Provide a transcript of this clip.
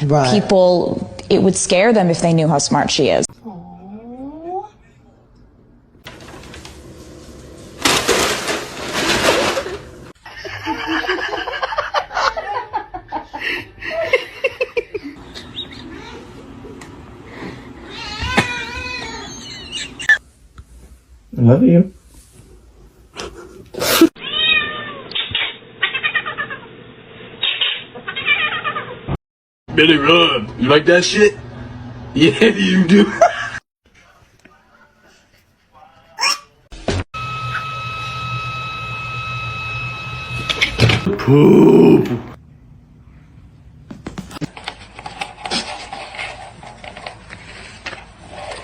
Right. People, it would scare them if they knew how smart she is. I love you. Better run. You like that shit? Yeah, you do. Poop.